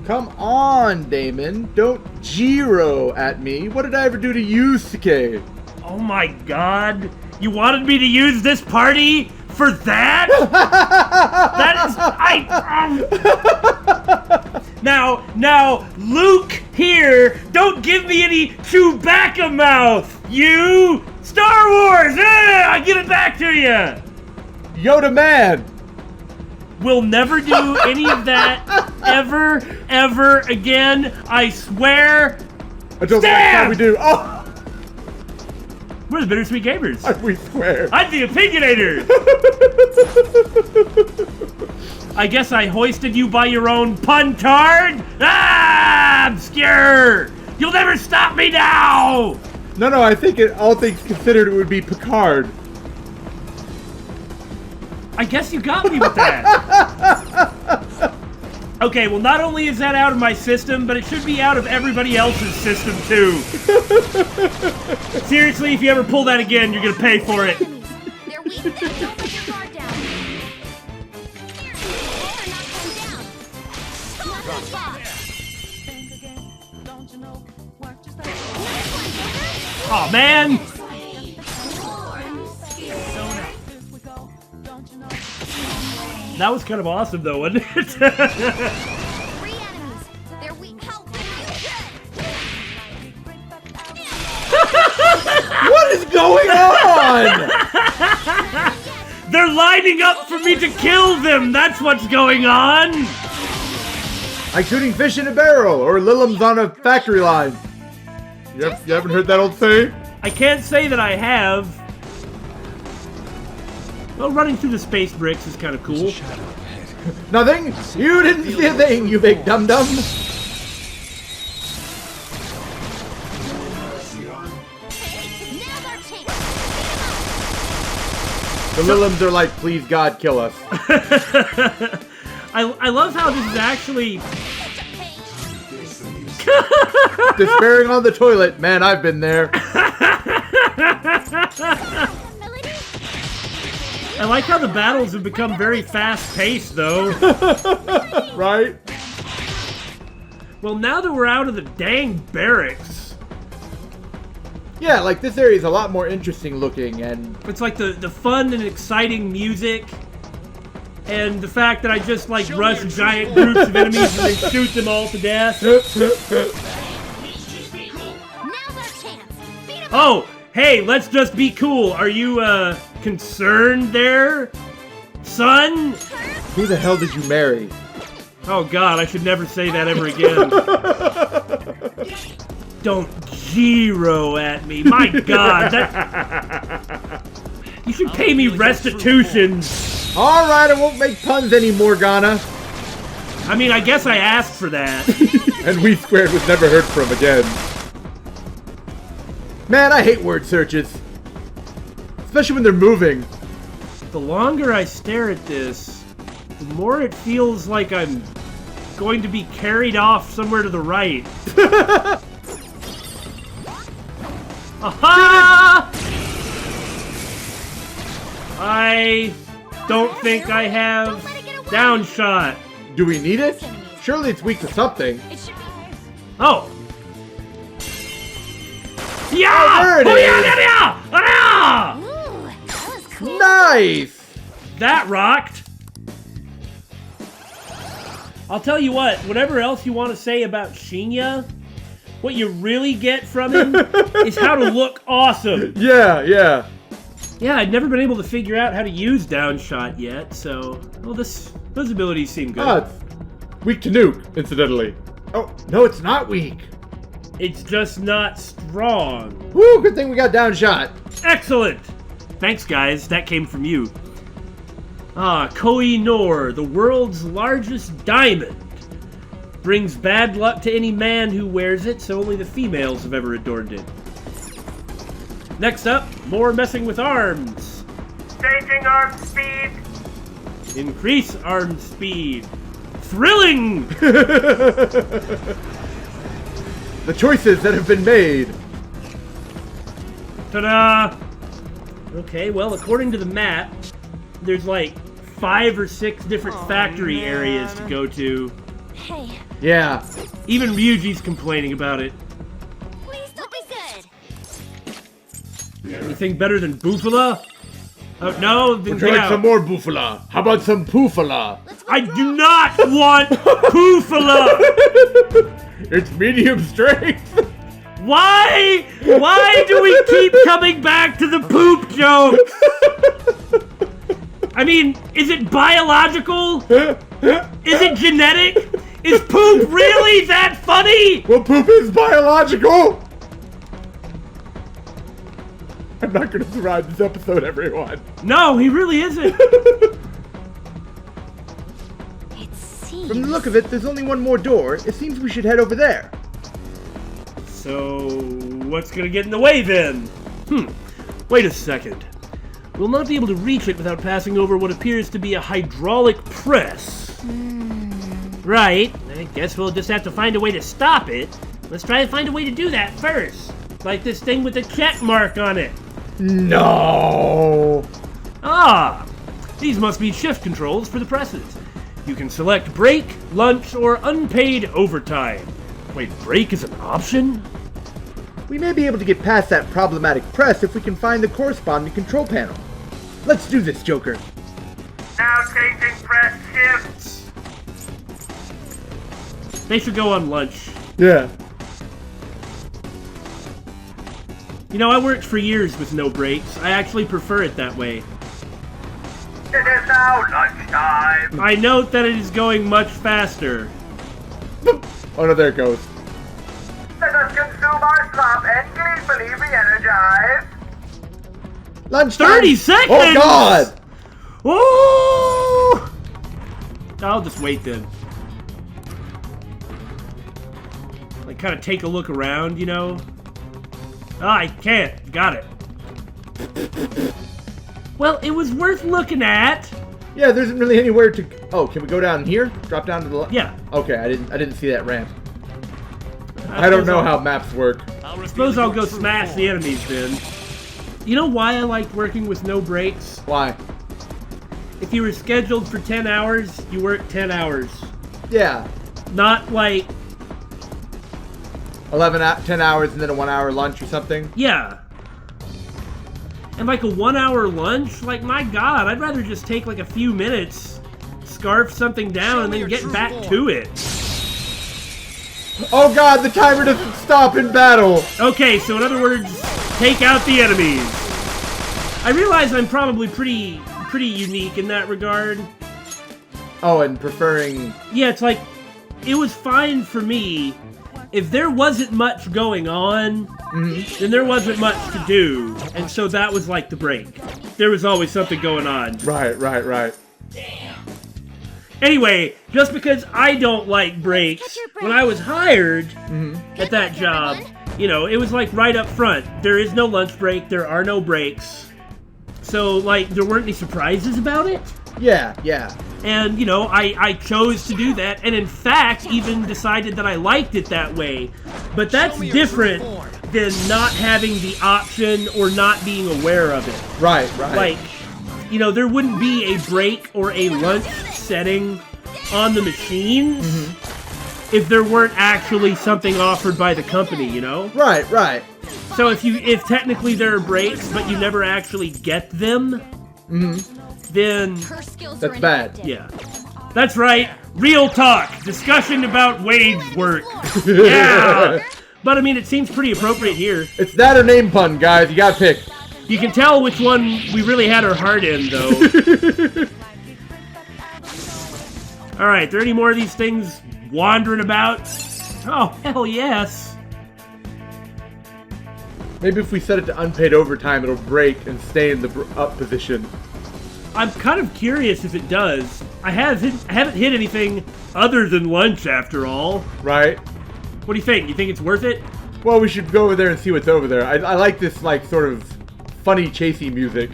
Come on, Damon. Don't Jiro at me. What did I ever do to Yusuke? Oh my god. You wanted me to use this party for that? Now, Luke here, don't give me any Chewbacca mouth. You, Star Wars, I give it back to you. Yoda man. We'll never do any of that ever again. I swear. Until the next time we do. Oh. We're the Bittersweet Gamers. We swear. I'm the Opinionator. I guess I hoisted you by your own puntard. Obscure. You'll never stop me now. No, I think all things considered, it would be Picard. I guess you got me with that. Okay, well, not only is that out of my system, but it should be out of everybody else's system, too. Seriously, if you ever pull that again, you're gonna pay for it. They're weak. Don't let your guard down. Oh man! That was kind of awesome, though, wasn't it? 3 enemies. They're weak. Help them. What is going on? They're lining up for me to kill them. That's what's going on. Like shooting fish in a barrel, or Lilim's on a factory line. You haven't heard that old saying? I can't say that I have. Well, running through the space bricks is kind of cool. Nothing? You didn't see a thing, you big dum-dum. The Lilims are like, please God, kill us. I love how this is actually... Despairing on the toilet. Man, I've been there. I like how the battles have become very fast-paced, though. Right? Well, now that we're out of the dang barracks... Yeah, like, this area is a lot more interesting looking, and... It's like the fun and exciting music, and the fact that I just, like, rush giant groups of enemies and then shoot them all to death. Oh, hey, let's just be cool. Are you, concerned there, son? Who the hell did you marry? Oh god, I should never say that ever again. Don't Jiro at me. My god, that... You should pay me restitution. Alright, I won't make puns anymore, Ghana. I mean, I guess I asked for that. And We Squared was never heard from again. Man, I hate word searches. Especially when they're moving. The longer I stare at this, the more it feels like I'm going to be carried off somewhere to the right. Aha! I don't think I have downshot. Do we need it? Surely it's weak to something. Oh! Yeah! Oh, there it is. Yeah! Ah! Ooh, that was cool. Nice! That rocked! I'll tell you what, whatever else you want to say about Shinya, what you really get from him is how to look awesome. Yeah. Yeah, I'd never been able to figure out how to use downshot yet, so... Well, those abilities seem good. Oh, it's weak to nuke, incidentally. Oh, no, it's not weak. It's just not strong. Woo, good thing we got downshot. Excellent! Thanks, guys. That came from you. Koh-i-Noor, the world's largest diamond. Brings bad luck to any man who wears it, so only the females have ever adorned it. Next up, more messing with arms. Changing arm speed. Increase arm speed. Thrilling! The choices that have been made. Ta-da! Okay, well, according to the map, there's like 5 or 6 different factory areas to go to. Hey, Yeah. Even Ryuji's complaining about it. Please don't be good. Anything better than Bufala? Oh, no, then Would you get like out. some more Bufala? How about some Poofala? I do not want Bufala! It's medium strength. Why? Why do we keep coming back to the poop jokes? I mean, is it biological? Is it genetic? Is poop really that funny? Well, poop is biological. I'm not gonna survive this episode, everyone. No, he really isn't. It seems. From the look of it, there's only one more door. It seems we should head over there. So, what's gonna get in the way then? Wait a second. We'll not be able to reach it without passing over what appears to be a hydraulic press. Right. I guess we'll just have to find a way to stop it. Let's try to find a way to do that first. Like this thing with the check mark on it. No. Ah! These must be shift controls for the presses. You can select break, lunch, or unpaid overtime. Wait, break is an option? We may be able to get past that problematic press if we can find the corresponding control panel. Let's do this, Joker. Now changing press shifts. They should go on lunch. Yeah. You know, I worked for years with no breaks. I actually prefer it that way. It is now lunchtime. I note that it is going much faster. Oh no, there it goes. Let us consume our slop and gleefully re-energize. Lunchtime. 30 seconds! Oh God! Oh! I'll just wait then. Like, kind of take a look around, you know? Ah, I can't. Got it. Well, it was worth looking at. Yeah, there isn't really anywhere to. Oh, can we go down here? Drop down to the left. Yeah. Okay, I didn't see that ramp. I don't know how maps work. I suppose I'll go smash the enemies then. You know why I liked working with no breaks? Why? If you were scheduled for 10 hours, you worked 10 hours. Yeah. Not like, 10 hours and then a 1 hour lunch or something. yeah. And like a 1 hour lunch, like my God, I'd rather just take like a few minutes, scarf something down, and then get back to it. Oh God, the timer doesn't stop in battle. Okay, so in other words, take out the enemies. I realize I'm probably pretty unique in that regard. Oh, and preferring. Yeah, it's like, it was fine for me. If there wasn't much going on, then there wasn't much to do. And so that was like the break. There was always something going on. Right. Anyway, just because I don't like breaks, Catch your breath. when I was hired at that job, you know, it was like right up front. There is no lunch break, there are no breaks. So, like, there weren't any surprises about it. Yeah. And, you know, I chose to do that, and in fact, even decided that I liked it that way. But that's different than not having the option or not being aware of it. Right. Like, you know, there wouldn't be a break or a lunch setting on the machines if there weren't actually something offered by the company, you know? Right. So if technically there are breaks, but you never actually get them, then Her skills That's are bad. ineffective. yeah. That's right. Real talk. Discussion about wage work. Yeah. But I mean, it seems pretty appropriate here. It's that or name pun, guys. You gotta pick. You can tell which one we really had our heart in, though. Alright, there any more of these things wandering about? Oh, hell yes. Maybe if we set it to unpaid overtime, it'll break and stay in the up position. I'm kind of curious if it does. I haven't hit anything other than lunch, after all. Right? What do you think? You think it's worth it? Well, we should go over there and see what's over there. I like this, like, sort of funny, chasey music.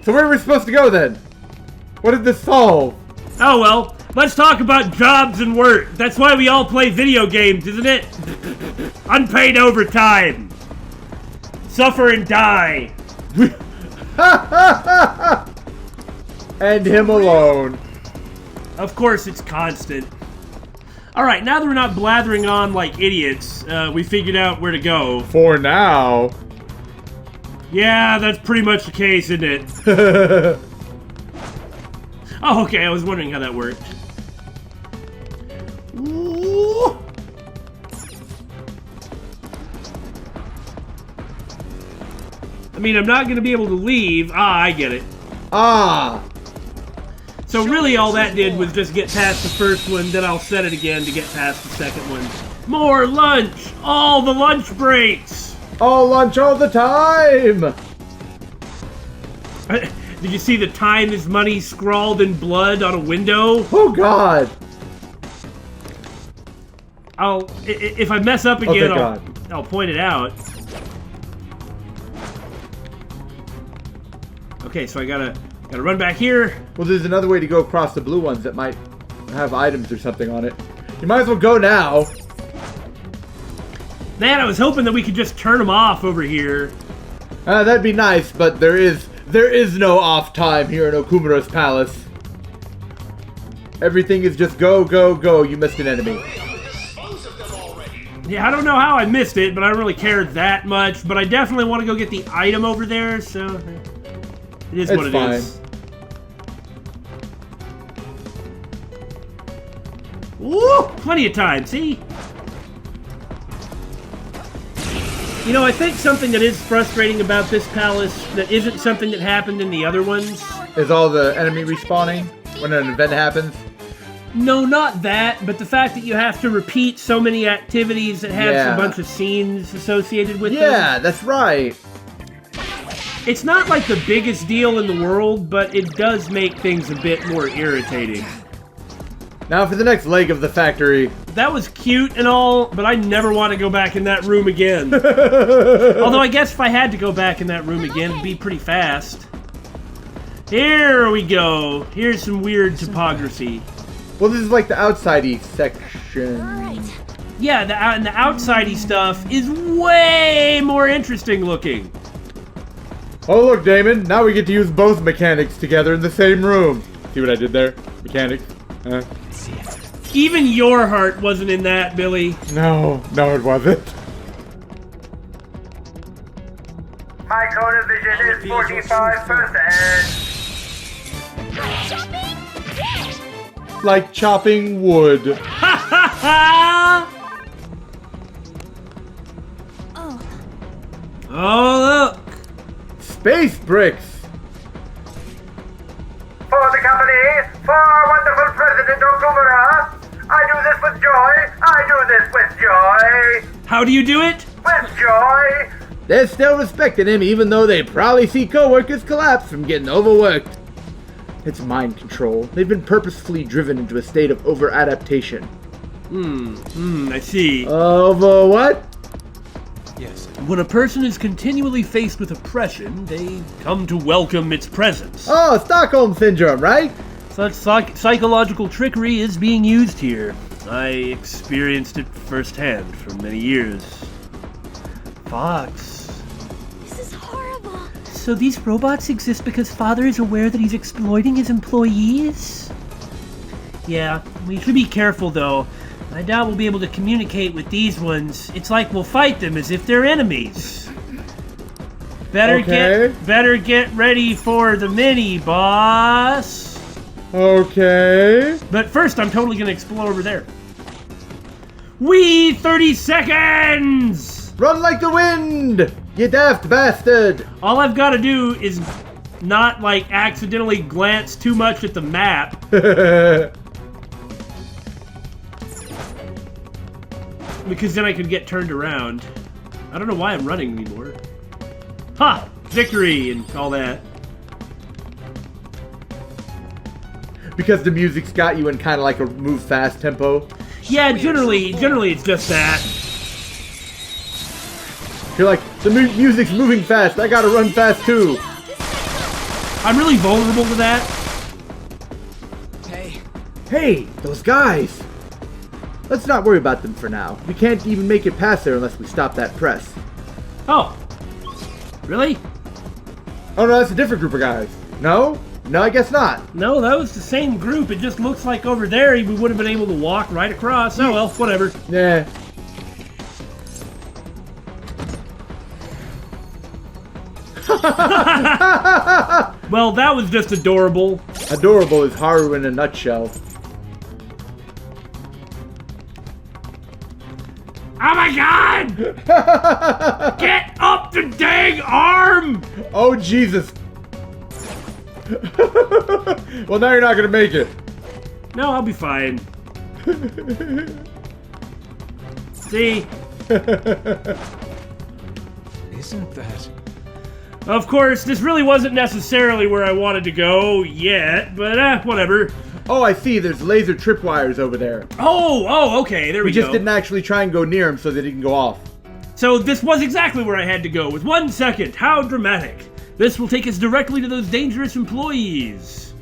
So where are we supposed to go, then? What did this solve? Oh well, let's talk about jobs and work. That's why we all play video games, isn't it? Unpaid overtime. Suffer and die. And him alone. Of course, it's constant. Alright, now that we're not blathering on like idiots, we figured out where to go. For now. Yeah, that's pretty much the case, isn't it? Oh, okay, I was wondering how that worked. Ooh. I mean, I'm not going to be able to leave. Ah, I get it. Ah! So really all that did was just get past the first one, then I'll set it again to get past the second one. More lunch! All the lunch breaks! All lunch all the time! Did you see the time is money scrawled in blood on a window? Oh god! If I mess up again, God. I'll point it out. Okay, so I gotta run back here. Well, there's another way to go across the blue ones that might have items or something on it. You might as well go now. Man, I was hoping that we could just turn them off over here. That'd be nice, but there is no off time here in Okumura's palace. Everything is just go, go, go. You missed an enemy. Yeah, I don't know how I missed it, but I don't really care that much. But I definitely want to go get the item over there, so it is what it is. Woo! Plenty of time, see? You know, I think something that is frustrating about this palace that isn't something that happened in the other ones. Is all the enemy respawning when an event happens? No, not that, but the fact that you have to repeat so many activities that have a bunch of scenes associated with them. Yeah, that's right. It's not like the biggest deal in the world, but it does make things a bit more irritating. Now for the next leg of the factory. That was cute and all, but I never want to go back in that room again. Although I guess if I had to go back in that room again, it'd be pretty fast. Here we go. Here's some weird topography. Well, this is like the outside-y section. Yeah, the outside-y stuff is way more interesting looking. Oh, look, Damon. Now we get to use both mechanics together in the same room. See what I did there? Mechanics. Even your heart wasn't in that, Billy. No, it wasn't. My cone of vision is 45%. Like chopping wood. Ha ha ha! Oh, look! Space bricks. For the company, for our wonderful President Okumura, I do this with joy. I do this with joy. How do you do it? With joy. They're still respecting him, even though they probably see coworkers collapse from getting overworked. It's mind control. They've been purposefully driven into a state of over-adaptation. I see. What? Yes. When a person is continually faced with oppression, they come to welcome its presence. Oh, Stockholm Syndrome, right? Such psychological trickery is being used here. I experienced it firsthand for many years. Fox. This is horrible. So these robots exist because Father is aware that he's exploiting his employees? Yeah, we should be careful though. I doubt we'll be able to communicate with these ones. It's like we'll fight them as if they're enemies. Better get ready for the mini boss. Okay. But first, I'm totally gonna explore over there. Wee 30 seconds! Run like the wind, you daft bastard. All I've got to do is not like accidentally glance too much at the map. Because then I could get turned around. I don't know why I'm running anymore. Ha! Victory and all that. Because the music's got you in kind of like a move fast tempo. Yeah, generally it's just that. You're like, the music's moving fast, I gotta run fast too. I'm really vulnerable to that. Hey, those guys. Let's not worry about them for now. We can't even make it past there unless we stop that press. Oh. Really? Oh no, that's a different group of guys. No? No, I guess not. No, that was the same group. It just looks like over there we would have been able to walk right across. Oh well, whatever. Yeah. Well, that was just adorable. Adorable is Haru in a nutshell. Oh my god! Get up the dang arm! Oh, Jesus. Well, now you're not gonna make it. No, I'll be fine. See? Isn't that... Of course, this really wasn't necessarily where I wanted to go yet, but whatever. Oh, I see. There's laser tripwires over there. Oh, okay, there we We just go. didn't actually try and go near them so they didn't go off. So this was exactly where I had to go, with 1 second. How dramatic. This will take us directly to those dangerous employees.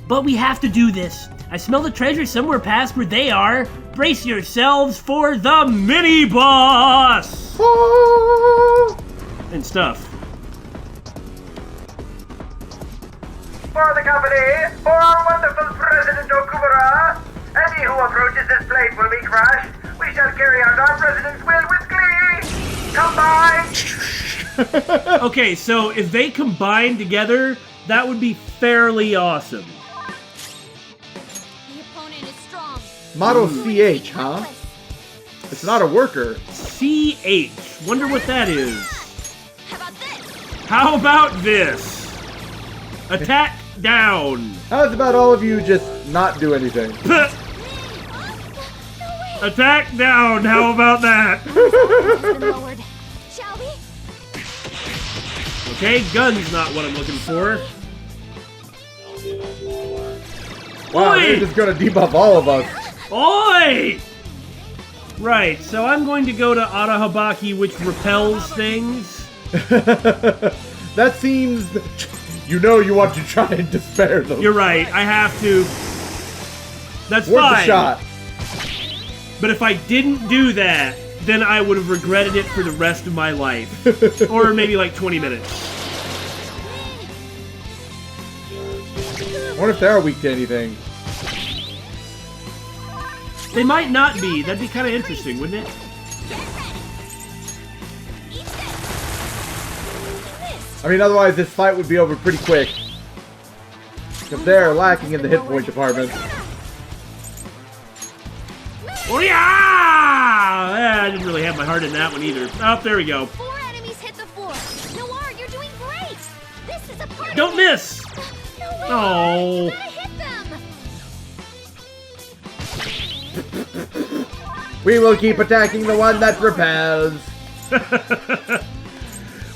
But we have to do this. I smell the treasure somewhere past where they are. Brace yourselves for the mini-boss! And stuff. For the company, for our wonderful President OKUMURA, any who approaches this place will be crushed. We shall carry out our president's will with glee. Combine. Okay, so if they combine together, that would be fairly awesome. The opponent is strong. Model CH, huh? It's not a worker. CH. Wonder what that is. How about this? How about this? Attack down. How's about all of you just not do anything? No way. Attack down. How about that? Has been lowered. Shall we? Okay, gun's not what I'm looking for. Wow, Oi! they're just gonna debuff all of us. Oi! Right, so I'm going to go to Arahabaki, which repels things. That seems... You know you want to try and despair them. You're right, I have to. That's Worth fine. a shot. But if I didn't do that, then I would have regretted it for the rest of my life. Or maybe like 20 minutes. I wonder if they are weak to anything. They might not be. That'd be kind of interesting, wouldn't it? I mean, otherwise this fight would be over pretty quick. Because they're lacking in the hit point department. Oh yeah! I didn't really have my heart in that one either. Oh, there we go. 4 enemies hit the floor. Noir, you're doing great. This is a part Don't of it. miss! No way. Oh. You gotta hit them. We will keep attacking the one that repels.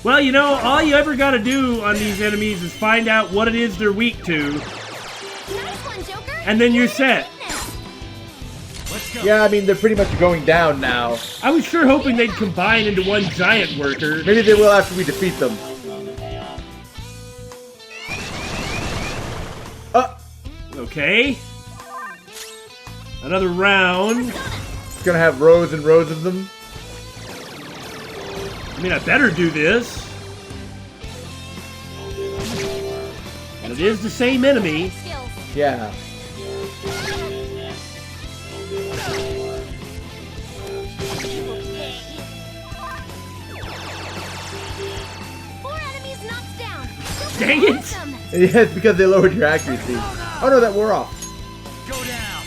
Well, you know, all you ever gotta do on these enemies is find out what it is they're weak to, Nice one, Joker. and then you're set. Yeah, I mean, they're pretty much going down now. I was sure hoping they'd combine into one giant worker. Maybe they will after we defeat them. Okay. Another round. It's gonna have rows and rows of them. I mean, I better do this. And it is the same enemy. Skills. Yeah. Okay. 4 enemies knocked down. Joker, Dang it. awesome. Yeah, it's because they lowered your accuracy. Oh no, that wore off. Go down!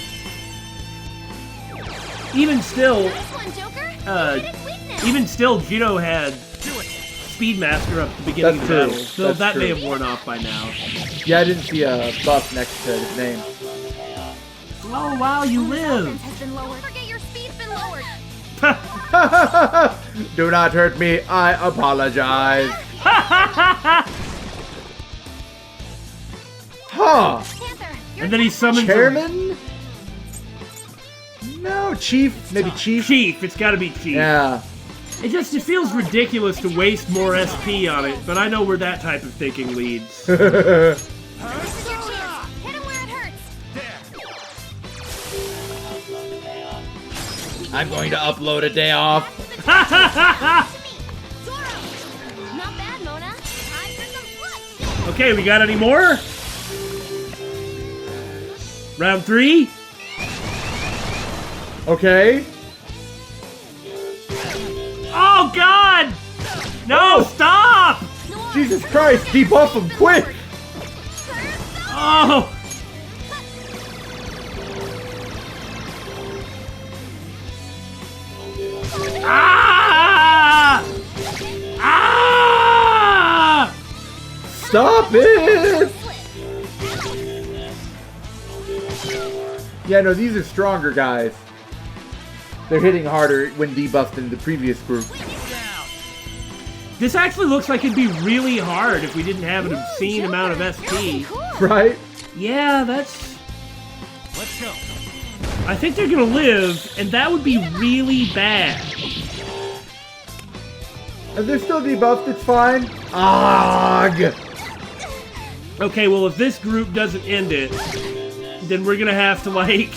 Even still, Nice one, Joker. Uh, Hit its weakness. even still, Jito had Do it! Speedmaster up at the beginning That's of the true. battle, so That's that may true. have worn off by now. Yeah, I didn't see a buff next to his name. Oh wow, you Offense live! has been lowered. Forget your speed's been lowered. Do not hurt me. I apologize. Huh. Panther, you're And then he summons Chairman? No, Chief. Maybe Chief. Chief. It's got to be Chief. Yeah. It feels ridiculous to waste more SP on it, but I know where that type of thinking leads. This is your chance. Hit him where it hurts. I'm going to upload a day off. Not bad, Mona. Time for some flips. Okay, we got any more? Round 3. Okay. Oh, God! No, stop! Jesus Christ, debuff him, quick! Oh! Ah! Ah! Stop it! Yeah, no, these are stronger guys. They're hitting harder when debuffed than the previous group. This actually looks like it'd be really hard if we didn't have an obscene amount of SP. Right? Yeah, that's... Let's go. I think they're gonna live, and that would be really bad. If they're still debuffed, it's fine. Ugh! Okay, well, if this group doesn't end it, then we're gonna have to, like,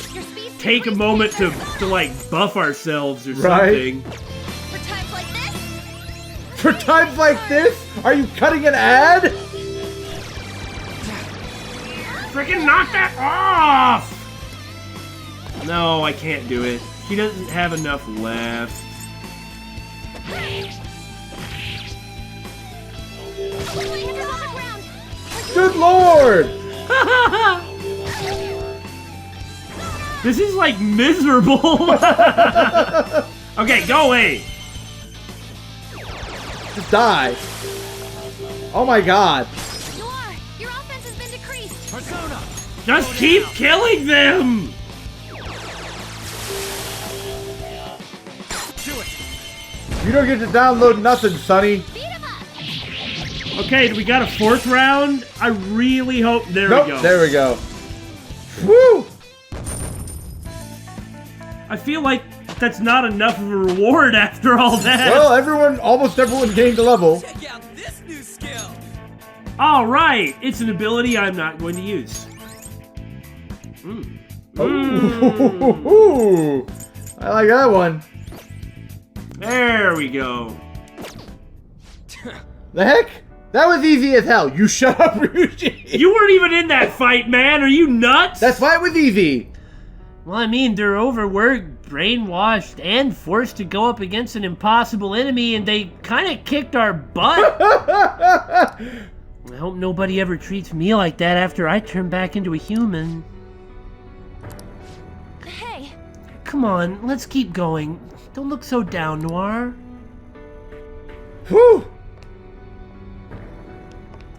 take a moment to like, buff ourselves or something. For times like this? For times like this? Are you cutting an ad? Freaking knock that off! No, I can't do it. He doesn't have enough left. Good lord! This is like miserable. Okay, go away. Just die. Oh my god. Noir, your offense has been decreased. Persona. Just keep killing them. Do it. You don't get to download nothing, Sonny. Beat him up. Okay, we got a 4th round. I really hope. There Nope, we go. there we go. Woo! I feel like that's not enough of a reward after all that. Well, almost everyone gained a level. Check out this new skill. All right, it's an ability I'm not going to use. Ooh, I like that one. There we go. The heck? That was easy as hell. You shut up, Ryuji. You weren't even in that fight, man. Are you nuts? That fight was easy. Well, I mean, they're overworked, brainwashed, and forced to go up against an impossible enemy, and they kind of kicked our butt. I hope nobody ever treats me like that after I turn back into a human. Hey, Come on, let's keep going. Don't look so down, Noir. Whew.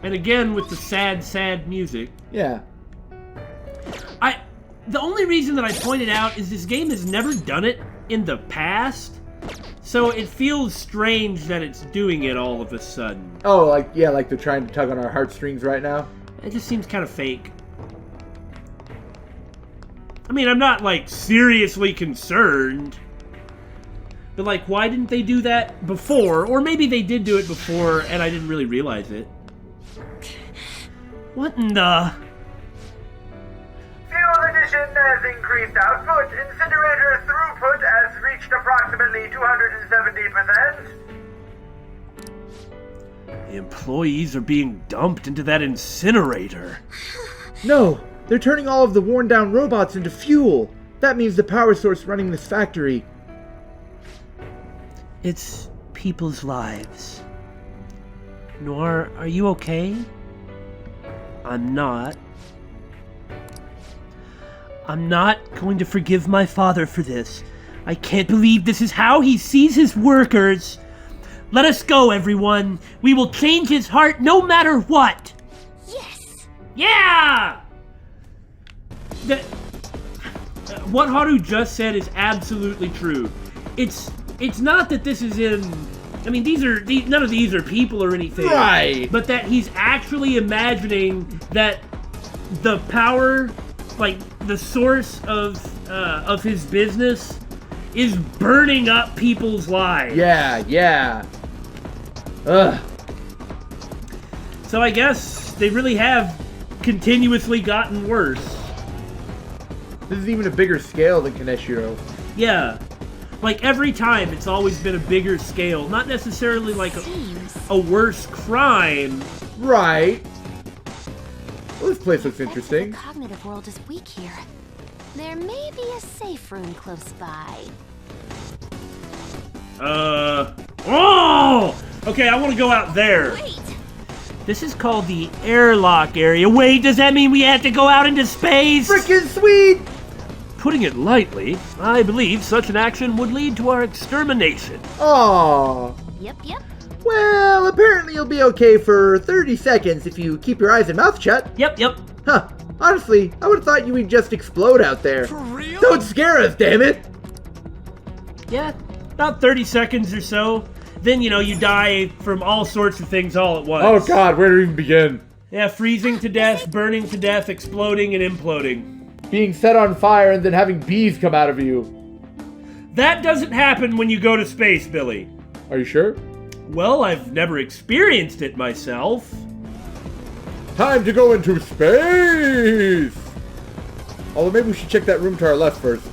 And again, with the sad, sad music. Yeah. The only reason that I pointed out is this game has never done it in the past, so it feels strange that it's doing it all of a sudden. Oh, like they're trying to tug on our heartstrings right now. It just seems kind of fake. I mean, I'm not, like, seriously concerned. But, like, why didn't they do that before? Or maybe they did do it before and I didn't really realize it. What in the... Fuel addition has increased output. Incinerator throughput has reached approximately 270%. The employees are being dumped into that incinerator. No, they're turning all of the worn-down robots into fuel. That means the power source running this factory. It's people's lives. Noir, are you okay? I'm not. I'm not going to forgive my father for this. I can't believe this is how he sees his workers. Let us go, everyone. We will change his heart no matter what. yes. Yeah! What Haru just said is absolutely true. It's not that this is in... I mean, none of these are people or anything. Right. But that he's actually imagining that the power, like the source of his business, is burning up people's lives. Yeah. Ugh. So I guess they really have continuously gotten worse. This is even a bigger scale than Kaneshiro. Yeah. Like, every time, it's always been a bigger scale. Not necessarily like a worse crime. Right. Well, place looks The interesting. cognitive world is weak here. There may be a safe room close by. Oh! Okay, I want to go out there. Wait! This is called the airlock area. Wait, does that mean we have to go out into space? Frickin' sweet! Putting it lightly, I believe such an action would lead to our extermination. Aww. Yep. Well, apparently you'll be okay for 30 seconds if you keep your eyes and mouth shut. Yep. Huh. Honestly, I would've thought you would just explode out there. For real? Don't scare us, damn it! Yeah, about 30 seconds or so. Then, you die from all sorts of things all at once. Oh god, where to even begin? Yeah, freezing to death, burning to death, exploding and imploding. Being set on fire and then having bees come out of you. That doesn't happen when you go to space, Billy. Are you sure? Well, I've never experienced it myself. Time to go into space! Although maybe we should check that room to our left first.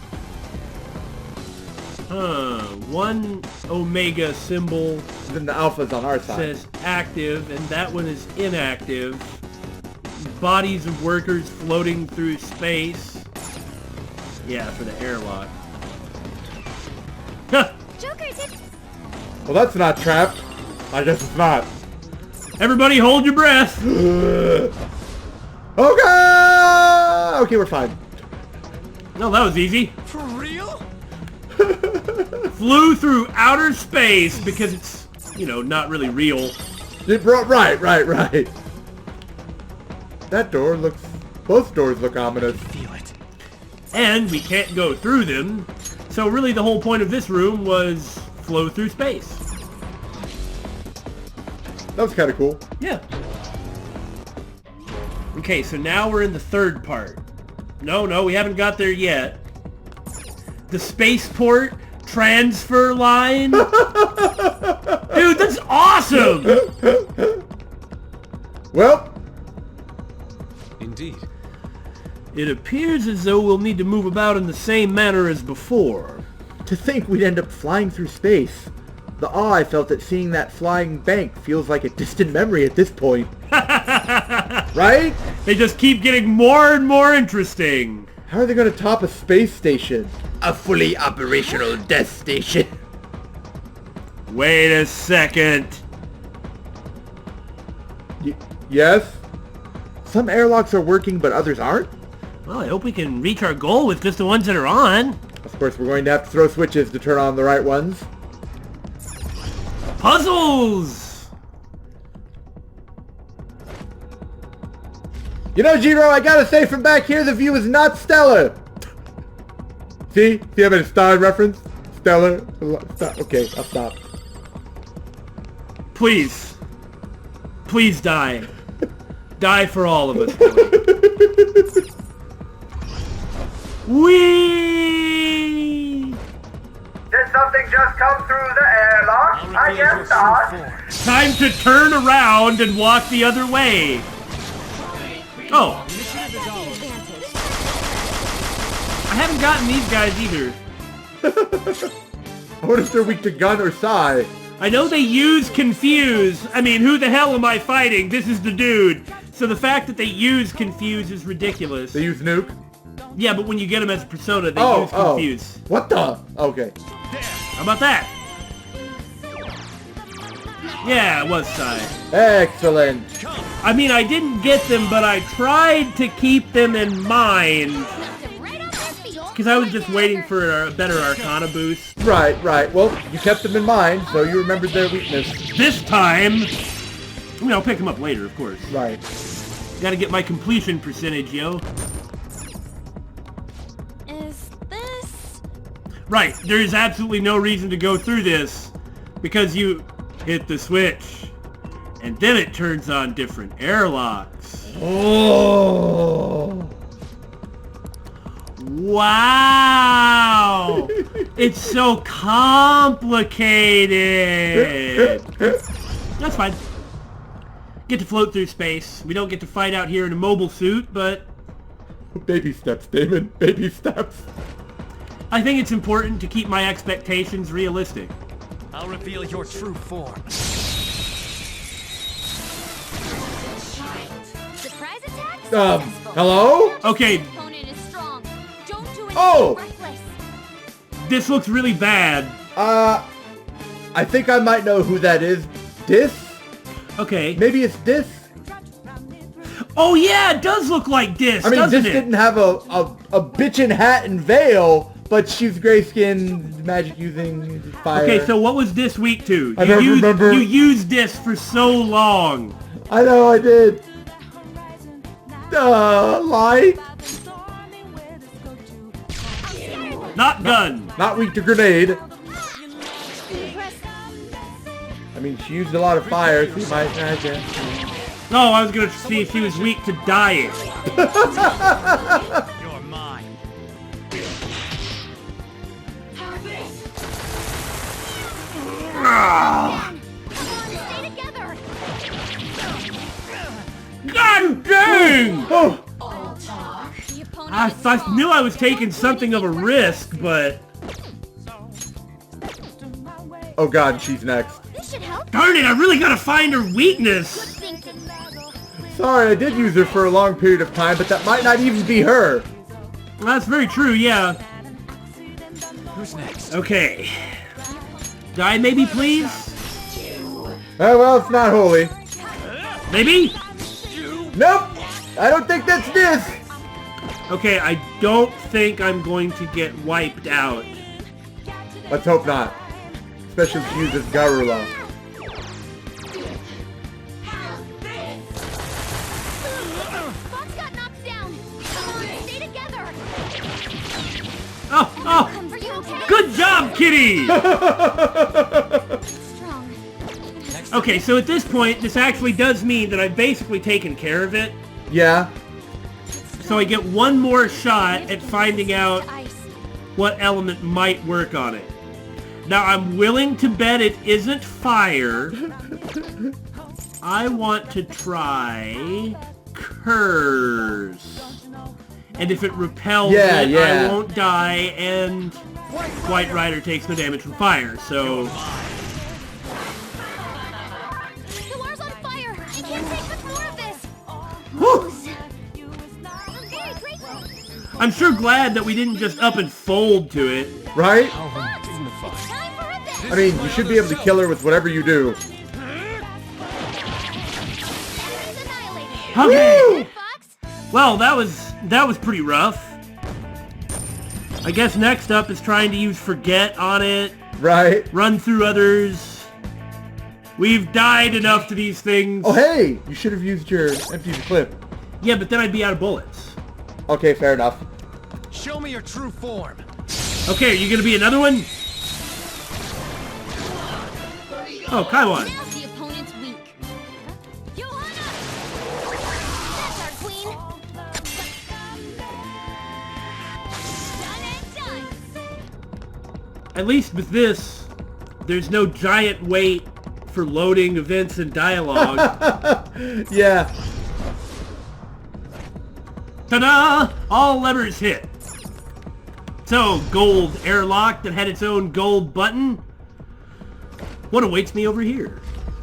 One omega symbol Then the alpha's on our side. says active, and that one is inactive. Bodies of workers floating through space. Yeah, for the airlock. Huh! Joker's hit. Well, that's not trapped. I guess it's not. Everybody hold your breath! Okay! Okay, we're fine. No, that was easy. For real? Flew through outer space because it's, not really real. Right. That door looks... Both doors look ominous. Feel it. And we can't go through them. So really the whole point of this room was flow through space. That was kind of cool. Yeah. Okay, so now we're in the third part. No, we haven't got there yet. The spaceport transfer line. Dude, that's awesome! Well, Indeed. It appears as though we'll need to move about in the same manner as before. to think we'd end up flying through space. The awe I felt at seeing that flying bank feels like a distant memory at this point. Right? They just keep getting more and more interesting. How are they going to top a space station? A fully operational death station. Wait a second. Yes? Some airlocks are working, but others aren't? Well, I hope we can reach our goal with just the ones that are on. Of course, we're going to have to throw switches to turn on the right ones. Puzzles! You know, Jiro, I gotta say from back here, the view is not stellar. See? See how many star reference? Stellar? Okay, I'll stop. Please. Please die. Die for all of us. Whee! Did something just come through the airlock? I guess not. Time to turn around and walk the other way. Oh. I haven't gotten these guys either. I wonder if they're weak to gun or psi. I know they use confuse. I mean, who the hell am I fighting? This is the dude. So the fact that they use confuse is ridiculous. They use nuke? Yeah, but when you get them as a persona, they use confuse. What the? Okay. How about that? Yeah, it was Psy. Excellent. I mean, I didn't get them, but I tried to keep them in mind. Because I was just waiting for a better Arcana boost. Right, right. Well, you kept them in mind, so you remembered their weakness. This time, I mean, I'll pick them up later, of course. Right. Gotta get my completion percentage, yo. Is this... Right, there is absolutely no reason to go through this. Because you hit the switch. And then it turns on different airlocks. Oh. Wow! It's so complicated! That's fine. Get to float through space. We don't get to fight out here in a mobile suit, but... Baby steps, Damon. Baby steps. I think it's important to keep my expectations realistic. I'll reveal your true form. Surprise attack? Hello? Okay, This opponent is strong. Don't do anything Oh! reckless. this looks really bad. I think I might know who that is. Dis? Okay. Maybe it's Dis? Oh yeah, it does look like this, I mean, doesn't Dis it? didn't have a bitchin' hat and veil, but she's gray-skinned, magic using fire. Okay, so what was this week to? I don't remember. You used this for so long. I know I did. Light. Not gun. Not weak to grenade. I mean, she used a lot of fire, so you might, I guess. No, I was gonna see if she was weak to dying. You're mine. Come on, stay together. God dang! Oh, The opponent I knew I was taking something of a risk, but oh god, she's next. This should help. darn it, I really gotta find her weakness. Good thinking. Sorry, I did use her for a long period of time, but that might not even be her. That's very true, yeah. Who's next? Okay. Die maybe, please? Oh, well, it's not holy. Maybe? Nope! I don't think that's this! Okay, I don't think I'm going to get wiped out. Let's hope not. Especially if she uses Garula. Fox got knocked down. Come on, stay together. Oh, Are you okay? good job, kitty! Strong. Okay, so at this point, this actually does mean that I've basically taken care of it. Yeah. So I get one more shot at finding out Ice. what element might work on it. Now, I'm willing to bet it isn't fire. I want to try curse. And if it repels Yeah, it, yeah. I won't die, and White Rider takes no damage from fire, so... The war's on fire. I can't take much more of this. Whew! I'm very grateful. I'm sure glad that we didn't just up and fold to it. Right? Fox, it's time for a bit. I mean, you should be able to kill her with whatever you do. Enemies annihilated. Okay. Woo! Fox. Well, that was pretty rough. I guess next up is trying to use Forget on it, Right? run through others. We've died enough to these things. Oh, hey! You should have used your empty clip. Yeah, but then I'd be out of bullets. Okay, fair enough. Show me your true form. Okay, are you gonna be another one? Oh, Kaiwan. Now the opponent's weak. Johanna! That's our queen. Done and done. At least with this, there's no giant wait for loading events and dialogue. Yeah. Ta-da! All levers hit. So, gold airlock that had its own gold button. What awaits me over here?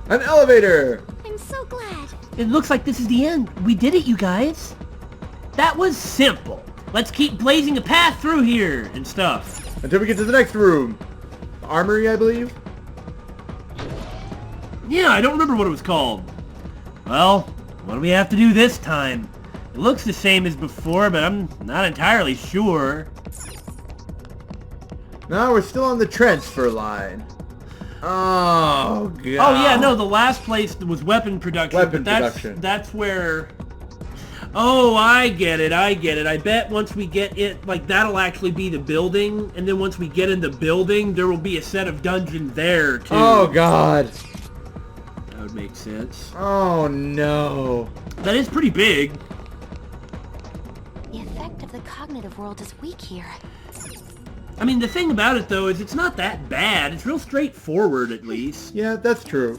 An elevator! I'm so glad. It looks like this is the end. We did it, you guys. That was simple. Let's keep blazing a path through here and stuff. Until we get to the next room. Armory, I believe? Yeah, I don't remember what it was called. Well, what do we have to do this time? It looks the same as before, but I'm not entirely sure. No, we're still on the transfer line. Oh, God. Oh yeah, no, the last place was weapon production. Weapon but that's, production. That's where... Oh, I get it. I bet once we get it, like, that'll actually be the building, and then once we get in the building, there will be a set of dungeons there, too. Oh, God. That would make sense. Oh, no. That is pretty big. The effect of the cognitive world is weak here. I mean, the thing about it, though, is it's not that bad. It's real straightforward, at least. Yeah, that's true.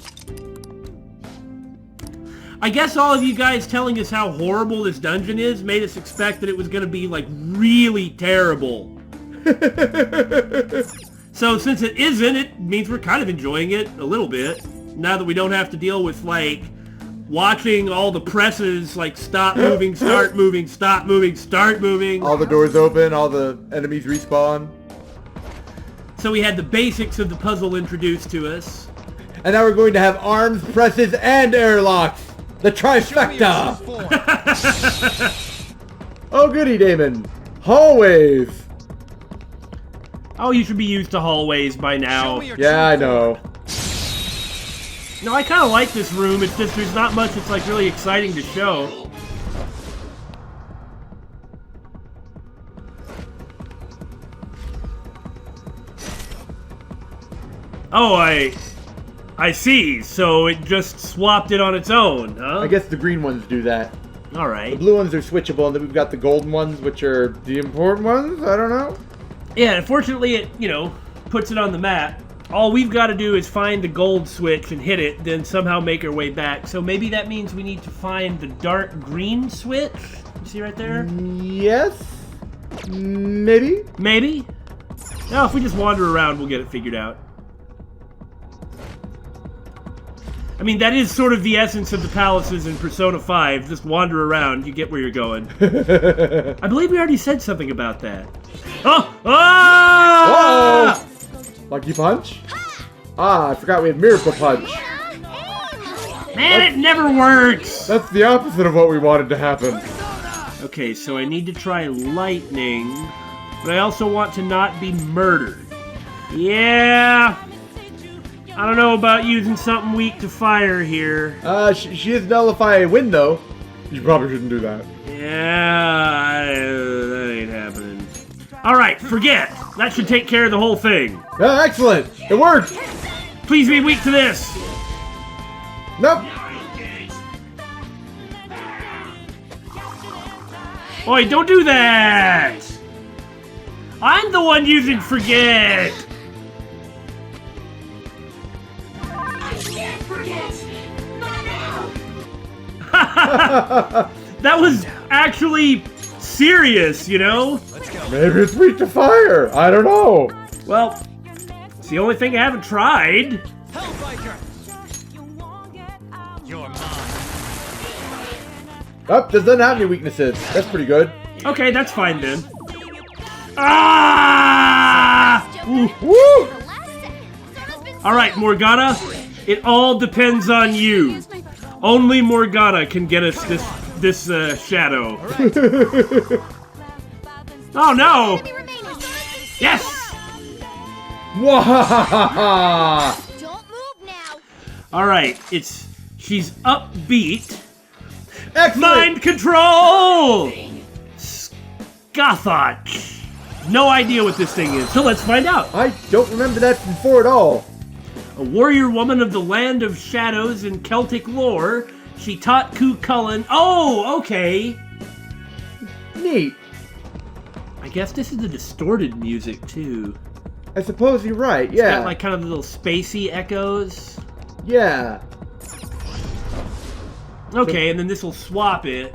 I guess all of you guys telling us how horrible this dungeon is made us expect that it was going to be, like, really terrible. So since it isn't, it means we're kind of enjoying it a little bit. Now that we don't have to deal with, like, watching all the presses like stop moving, start moving, stop moving, start moving. All the doors open, all the enemies respawn. So we had the basics of the puzzle introduced to us. And now we're going to have arms, presses, and airlocks. The Show me your trifecta. true form. Oh, goody, Damon. Hallways. Oh, you should be used to hallways by Show now. me your Yeah, I true know. No, I kind of like this room. It's just there's not much that's like really exciting to show. Oh, I see. So it just swapped it on its own, huh? I guess the green ones do that. All The right. blue ones are switchable, and then we've got the golden ones, which are the important ones. I don't know. Yeah, unfortunately it, puts it on the map. All we've got to do is find the gold switch and hit it, then somehow make our way back. So maybe that means we need to find the dark green switch. You see right there? Yes. Maybe. Maybe? No, if we just wander around, we'll get it figured out. I mean, that is sort of the essence of the palaces in Persona 5. Just wander around, you get where you're going. I believe we already said something about that. Oh! Ah! Whoa! Lucky punch? Ah, I forgot we had miracle punch. Man, it never works! That's the opposite of what we wanted to happen. Okay, so I need to try lightning, but I also want to not be murdered. Yeah... I don't know about using something weak to fire here. She does nullify a win, though. You probably shouldn't do that. Yeah, that ain't happening. Alright, forget. That should take care of the whole thing. Yeah, excellent. It worked. Please be weak to this. Nope. Oi, don't do that! I'm the one using forget! That was actually serious, you know? Let's go. Maybe it's weak to fire. I don't know. Well, it's the only thing I haven't tried. Hellbiker! You're mine. Oh, doesn't have any weaknesses. That's pretty good. Okay, that's fine then. Ah! Ooh. Woo! Alright, Morgana, it all depends on you. Only Morgana can get us this shadow. Oh no! Yes! Wahahaha! Don't move now. Alright, she's upbeat. Excellent! Mind control! Scothot. No idea what this thing is, so let's find out. I don't remember that from 4 at all. A warrior woman of the land of shadows and Celtic lore, she taught Ku Cullen. Oh, okay. Neat. I guess this is the distorted music too. I suppose you're right, yeah. Got like kind of little spacey echoes. Yeah. Okay, and then this will swap it.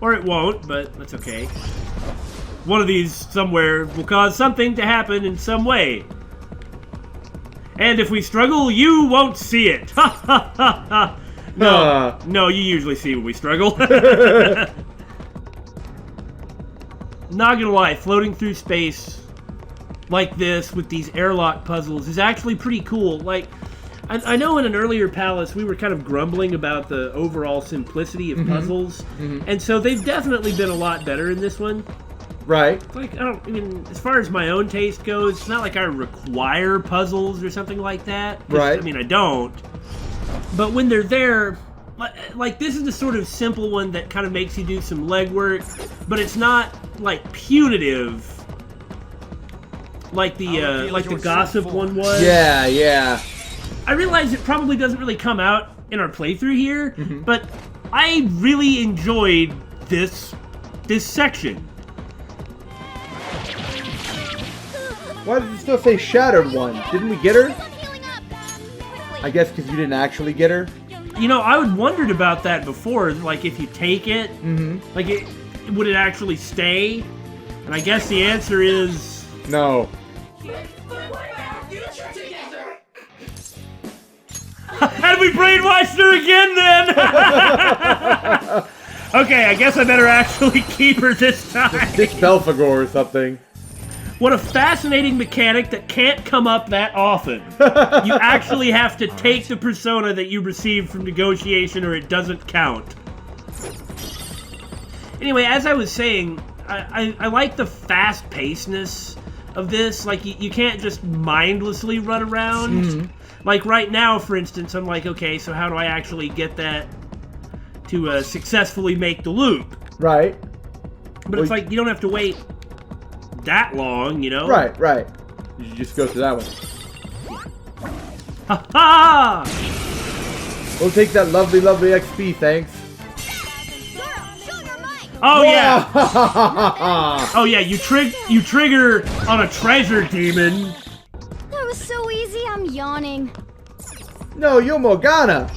Or it won't, but that's okay. One of these somewhere will cause something to happen in some way. And if we struggle, you won't see it. Ha ha ha ha. No, no, you usually see when we struggle. Not gonna lie, floating through space like this with these airlock puzzles is actually pretty cool. Like, I know in an earlier Palace we were kind of grumbling about the overall simplicity of puzzles, and so they've definitely been a lot better in this one. Right. Like, I mean, as far as my own taste goes, it's not like I require puzzles or something like that. Right. I mean, I don't. But when they're there, like, this is the sort of simple one that kind of makes you do some legwork, but it's not, like, punitive. Like the gossip one was. Yeah, yeah. I realize it probably doesn't really come out in our playthrough here, but I really enjoyed this section. Why did it still say Shattered One? Didn't we get her? I'm healing up. Quickly. I guess because you didn't actually get her? You know, I would wondered about that before. Like, if you take it, like, would it actually stay? And I guess the answer is No. we brainwashed her again then! Okay, I guess I better actually keep her this time. Dick Belphegor or something. What a fascinating mechanic that can't come up that often. You actually have to take the persona that you received from negotiation or it doesn't count. Anyway, as I was saying, I like the fast-pacedness of this. Like, you can't just mindlessly run around. Mm-hmm. Like, right now, for instance, I'm like, okay, so how do I actually get that to successfully make the loop? Right. But it's like, you don't have to wait that long, you know? Right, right. You should just go through that one. Ha ha! We'll take that lovely, lovely XP, thanks. Oh yeah! yeah! Oh yeah, you trigger on a treasure demon. That was so easy, I'm yawning. No, you're Morgana.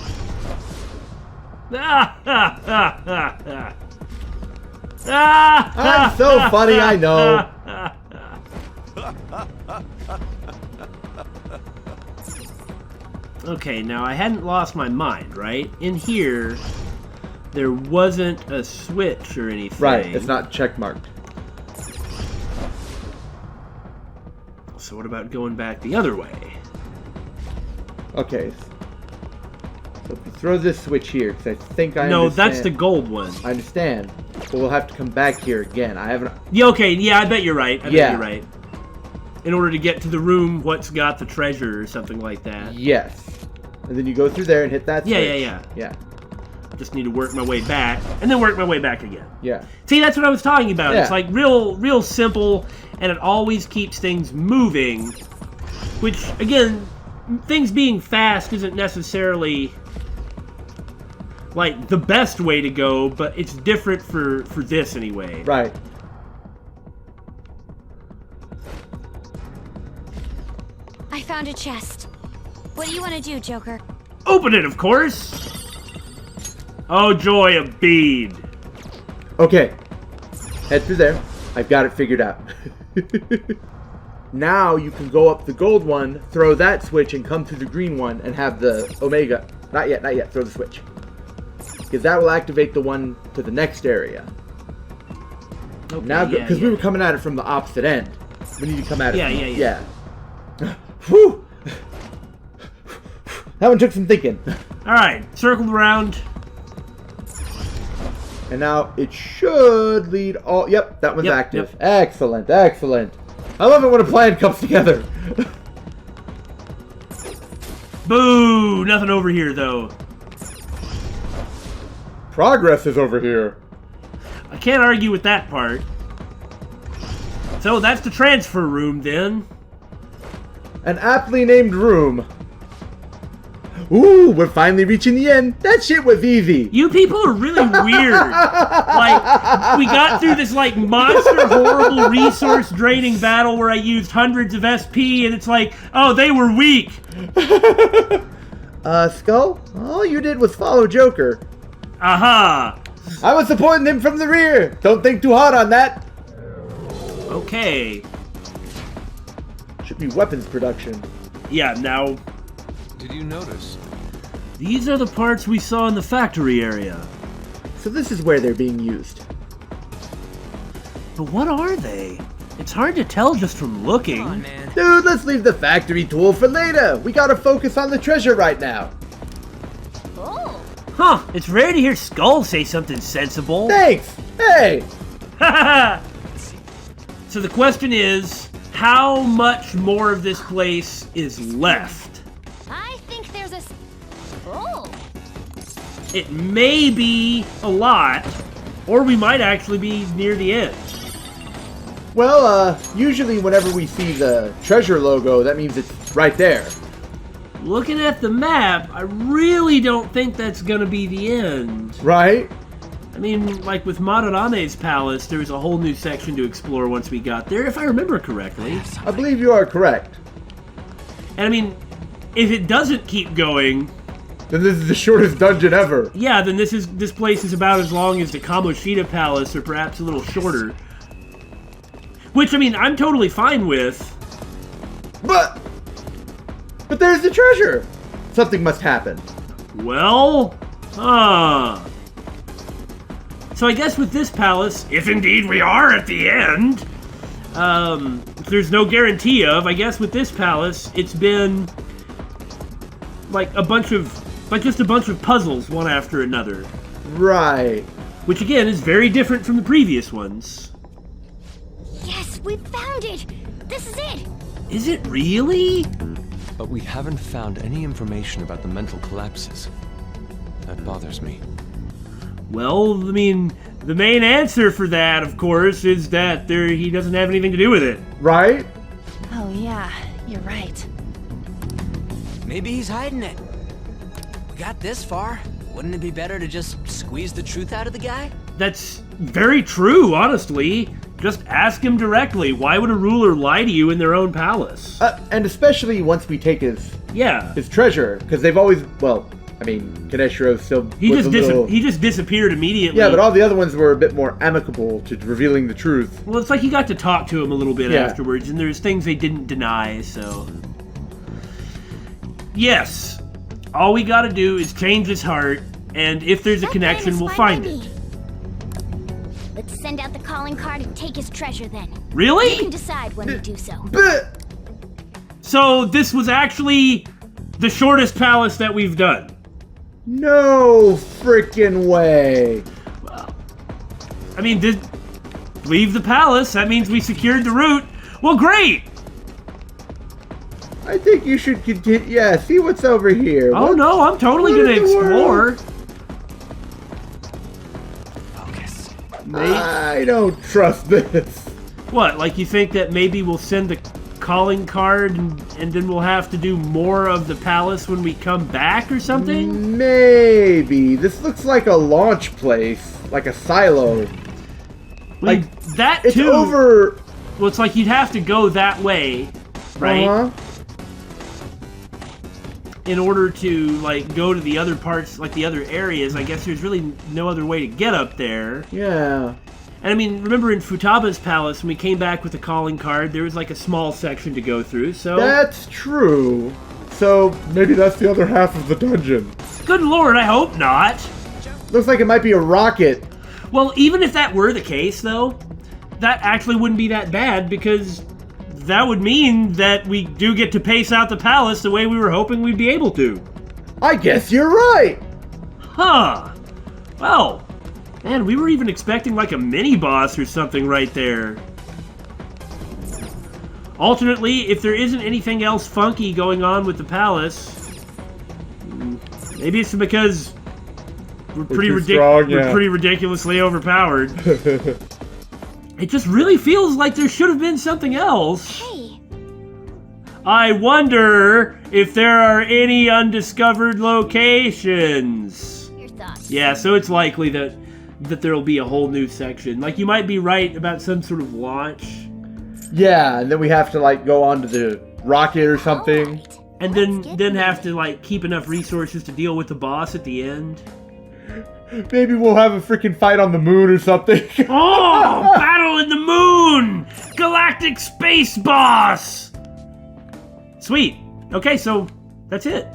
I'm so funny, I know. Okay, now I hadn't lost my mind, right? In here, there wasn't a switch or anything. Right, it's not checkmarked. So what about going back the other way? Okay. So if you throw this switch here, because I think I No, understand. that's the gold one. I understand. But we'll have to come back here again. I haven't... Yeah, okay, yeah, I bet you're right. I bet Yeah. you're right. In order to get to the room, what's got the treasure or something like that. Yes. And then you go through there and hit that switch. Yeah. Yeah. Just need to work my way back, and then work my way back again. Yeah. See, that's what I was talking about. Yeah. It's like real simple, and it always keeps things moving. Which, again, things being fast isn't necessarily like the best way to go, but it's different for this anyway. Right. I found a chest. What do you want to do, Joker? Open it, of course. Oh joy, a bead. Okay. Head through there. I've got it figured out. Now you can go up the gold one, throw that switch, and come through the green one and have the Omega. Not yet, not yet. Throw the switch. Because that will activate the one to the next area. Okay, Now, yeah, because yeah. we were coming at it from the opposite end. We need to come at it Yeah, from yeah. Whew! That one took some thinking. Alright, circled around. And now it should lead all... Yep, that one's Yep, active. yep. Excellent, excellent. I love it when a plan comes together. Boo! Nothing over here, though. Progress is over here. I can't argue with that part. So that's the transfer room, then. An aptly named room. Ooh, we're finally reaching the end. That shit was easy. You people are really weird. Like, we got through this, like, monster, horrible, resource-draining battle where I used hundreds of SP, and it's like, oh, they were weak. Skull? All you did was follow Joker. Aha. I was supporting him from the rear. Don't think too hard on that. Okay. Should be weapons production. Yeah, now, Did you notice? these are the parts we saw in the factory area. So this is where they're being used. But what are they? It's hard to tell just from looking. Come on, man. Dude, let's leave the factory tool for later. We gotta focus on the treasure right now. Oh. Huh, it's rare to hear Skull say something sensible. Thanks. Hey. So the question is, how much more of this place is left? I think there's a... Oh. It may be a lot, or we might actually be near the end. Well, usually whenever we see the treasure logo, that means it's right there. Looking at the map, I really don't think that's gonna be the end. Right? I mean, like with Madarame's palace, there was a whole new section to explore once we got there, if I remember correctly. I believe you are correct. And I mean, if it doesn't keep going, Then this is the shortest dungeon ever. yeah, then this place is about as long as the Kamoshida Palace, or perhaps a little shorter. Which, I mean, I'm totally fine with. But there's the treasure. Something must happen. Well, So I guess with this palace, if indeed we are at the end, there's no guarantee of, I guess with this palace, it's been like just a bunch of puzzles one after another. Right. Which again is very different from the previous ones. Yes, we found it! This is it! Is it really? But we haven't found any information about the mental collapses. That bothers me. Well, I mean, the main answer for that, of course, is that he doesn't have anything to do with it. Right? Oh yeah, you're right. Maybe he's hiding it. We got this far. Wouldn't it be better to just squeeze the truth out of the guy? That's very true, honestly. Just ask him directly. Why would a ruler lie to you in their own palace? And especially once we take his treasure, because they've always, well, I mean, Kaneshiro still he just disappeared immediately. Yeah, but all the other ones were a bit more amicable to revealing the truth. Well, it's like he got to talk to him a little bit afterwards, and there's things they didn't deny, so... Yes, all we gotta do is change his heart, and if there's a connection, we'll find it. Let's send out the calling card and take his treasure then. Really? You can decide when we do so. So this was actually the shortest palace that we've done. No frickin' way. Well, I mean, leave the palace. That means we secured the route. Well, great. I think you should continue. Yeah, see what's over here. Oh no, I'm totally gonna explore. Focus. I don't trust this. What? Like you think that maybe we'll send the calling card and then we'll have to do more of the palace when we come back or something? Maybe. This looks like a launch place, like a silo. Like that it's too. Over. Well, it's like you'd have to go that way, right? Uh-huh. In order to like go to the other parts, like the other areas. I guess there's really no other way to get up there. Yeah. And I mean, remember in Futaba's palace, when we came back with the calling card, there was like a small section to go through, so... That's true. So, maybe that's the other half of the dungeon. Good lord, I hope not. Looks like it might be a rocket. Well, even if that were the case, though, that actually wouldn't be that bad, because that would mean that we do get to pace out the palace the way we were hoping we'd be able to. I guess you're right. Huh. Well... Man, we were even expecting like a mini-boss or something right there. Alternately, if there isn't anything else funky going on with the palace, maybe it's because we're pretty ridiculously overpowered. It just really feels like there should have been something else. Hey. I wonder if there are any undiscovered locations. Your thoughts? Yeah, so it's likely that there'll be a whole new section. Like, you might be right about some sort of launch. Yeah, and then we have to, like, go onto the rocket or something. Right. And then have to, like, keep enough resources to deal with the boss at the end. Maybe we'll have a freaking fight on the moon or something. Oh! Battle in the moon! Galactic space boss! Sweet. Okay, so that's it.